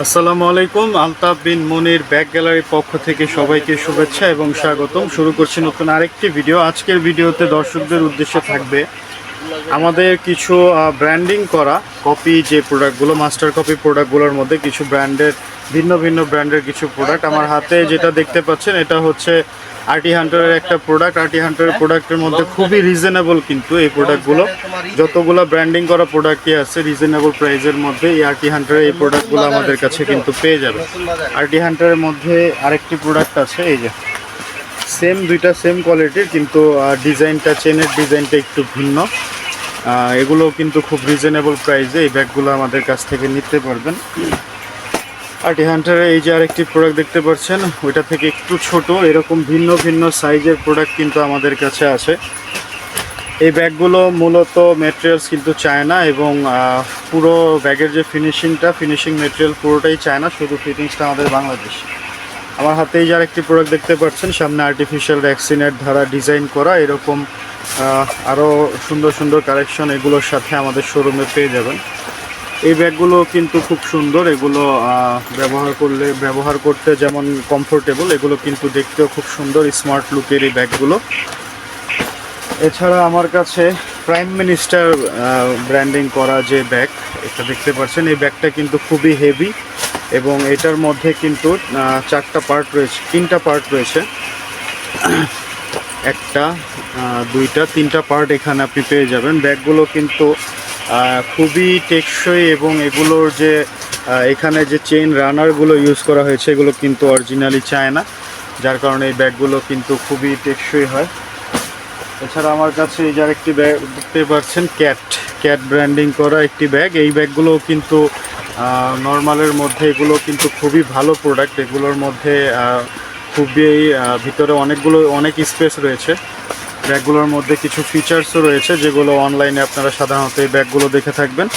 আসসালামু আলাইকুম। আলতাফ বিন মনির ব্যাগ গ্যালারির পক্ষ থেকে সবাইকে শুভেচ্ছা এবং স্বাগতম। শুরু করছি নতুন আরেকটি ভিডিও। আজকের ভিডিওতে দর্শকদের উদ্দেশ্যে থাকবে আমাদের কিছু ব্র্যান্ডিং করা কপি যে প্রোডাক্টগুলো, মাস্টার কপি প্রোডাক্টগুলোর মধ্যে কিছু ব্র্যান্ডের ভিন্ন ভিন্ন ব্র্যান্ডের কিছু প্রোডাক্ট। আমার হাতে যেটা দেখতে পাচ্ছেন এটা হচ্ছে আরটি হান্টারের একটা প্রোডাক্ট। আরটি হান্টারের প্রোডাক্টের মধ্যে খুবই রিজনেবল, কিন্তু এই প্রোডাক্টগুলো যতগুলো ব্র্যান্ডিং করা প্রোডাক্টই আছে রিজনেবল প্রাইসের মধ্যে এই আরটি হান্টারের এই প্রোডাক্টগুলো আমাদের কাছে কিন্তু পেয়ে যাবে। আরটি হান্টারের মধ্যে আরেকটি প্রোডাক্ট আছে, এই যে সেম দুইটা সেম কোয়ালিটির, কিন্তু ডিজাইনটা, চেনের ডিজাইনটা একটু ভিন্ন। এগুলো কিন্তু খুব রিজনেবল প্রাইসে এই ব্যাগগুলো আমাদের কাছ থেকে নিতে পারবেন। আরটি হান্টারের এই যে আরেকটি প্রোডাক্ট দেখতে পাচ্ছেন, ওইটা থেকে একটু ছোট, এরকম ভিন্ন ভিন্ন সাইজের প্রোডাক্ট কিন্তু আমাদের কাছে আছে। এই ব্যাগগুলো মূলত ম্যাটেরিয়ালস কিন্তু চায়না, এবং পুরো ব্যাগের যে ফিনিশিং ম্যাটেরিয়াল পুরোটাই চায়না, শুধু ফিটিংসটা আমাদের বাংলাদেশ। আমার হাতে এই যে আরেকটি প্রোডাক্ট দেখতে পাচ্ছেন, সামনে আর্টিফিশিয়াল ভ্যাকসিনের দ্বারা ডিজাইন করা এরকম আরও সুন্দর সুন্দর কালেকশন এগুলোর সাথে আমাদের শোরুমে পেয়ে যাবেন। এই ব্যাগগুলো কিন্তু খুব সুন্দর, এগুলো ব্যবহার করতে যেমন কমফোর্টেবল, এগুলো কিন্তু দেখতেও খুব সুন্দর, স্মার্ট লুকের এই ব্যাগগুলো। এছাড়া আমার কাছে প্রাইম মিনিস্টার ব্র্যান্ডিং করা যে ব্যাগ এটা দেখতে পাচ্ছেন, এই ব্যাগটা কিন্তু খুবই হেভি, এবং এটার মধ্যে কিন্তু তিনটা পার্ট রয়েছে, একটা দুইটা তিনটা পার্ট এখানে আপনি পেয়ে যাবেন। ব্যাগগুলো কিন্তু খুবই টেকসই, এবং এগুলোর যে এখানে যে চেইন রানারগুলো ইউজ করা হয়েছে এগুলো কিন্তু অরিজিনালি চায়না, যার কারণে এই ব্যাগগুলো কিন্তু খুবই টেকসই হয়। এছাড়া আমার কাছে এই যে আরেকটি ব্যাগ দেখতে পাচ্ছেন, ক্যাট ব্র্যান্ডিং করা একটি ব্যাগ। এই ব্যাগগুলো কিন্তু নর্মালের মধ্যে এগুলো কিন্তু খুবই ভালো প্রোডাক্ট। এগুলোর মধ্যে খুবই ভিতরে অনেক স্পেস রয়েছে। ব্যাগগুলোর মধ্যে কিছু ফিচার্সও রয়েছে যেগুলো অনলাইনে আপনারা সাধারণত এই ব্যাগগুলো দেখে থাকবেন।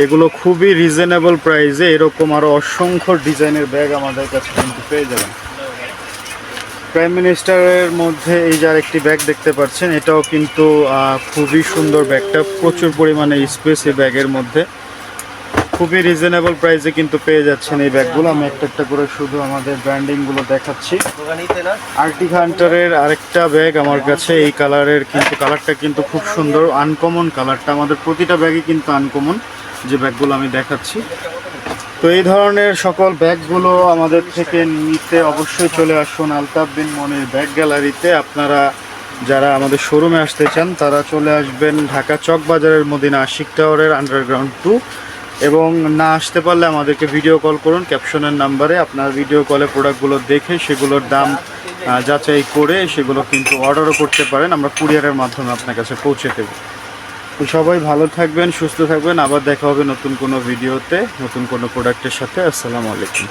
এগুলো খুবই রিজনেবল প্রাইসে এরকম আরও অসংখ্য ডিজাইনের ব্যাগ আমাদের কাছে কিন্তু পেয়ে যাবেন। প্রাইম মিনিস্টারের মধ্যে এই যে আরেকটি ব্যাগ দেখতে পাচ্ছেন, এটাও কিন্তু খুবই সুন্দর ব্যাগটা, প্রচুর পরিমাণে স্পেস এই ব্যাগের মধ্যে, খুবই রিজনেবল প্রাইসে কিন্তু পেয়ে যাচ্ছেন এই ব্যাগগুলো। আমি একটা একটা করে শুধু আমাদের ব্র্যান্ডিংগুলো দেখাচ্ছি। আরটি হান্টারের আরেকটা ব্যাগ আমার কাছে, এই কালারটা কিন্তু খুব সুন্দর, আনকমন কালারটা, আমাদের প্রতিটা ব্যাগই কিন্তু আনকমন যে ব্যাগগুলো আমি দেখাচ্ছি। তো এই ধরনের সকল ব্যাগগুলো আমাদের থেকে নিতে অবশ্যই চলে আসুন আলতাফ বিন মনির ব্যাগ গ্যালারিতে। আপনারা যারা আমাদের শোরুমে আসতে চান তারা চলে আসবেন ঢাকা চকবাজারের মদিনা আশিক টাওয়ারের আন্ডারগ্রাউন্ড 2, এবং না আসতে পারলে আমাদেরকে ভিডিও কল করুন ক্যাপশনের নাম্বারে। আপনার ভিডিও কলে প্রোডাক্টগুলো দেখে সেগুলোর দাম যাচাই করে সেগুলো কিন্তু অর্ডারও করতে পারেন, আমরা কুরিয়ারের মাধ্যমে আপনার কাছে পৌঁছে দেব। তো সবাই ভালো থাকবেন, সুস্থ থাকবেন, আবার দেখা হবে নতুন কোনো ভিডিওতে নতুন কোনো প্রোডাক্টের সাথে। আসসালামু আলাইকুম।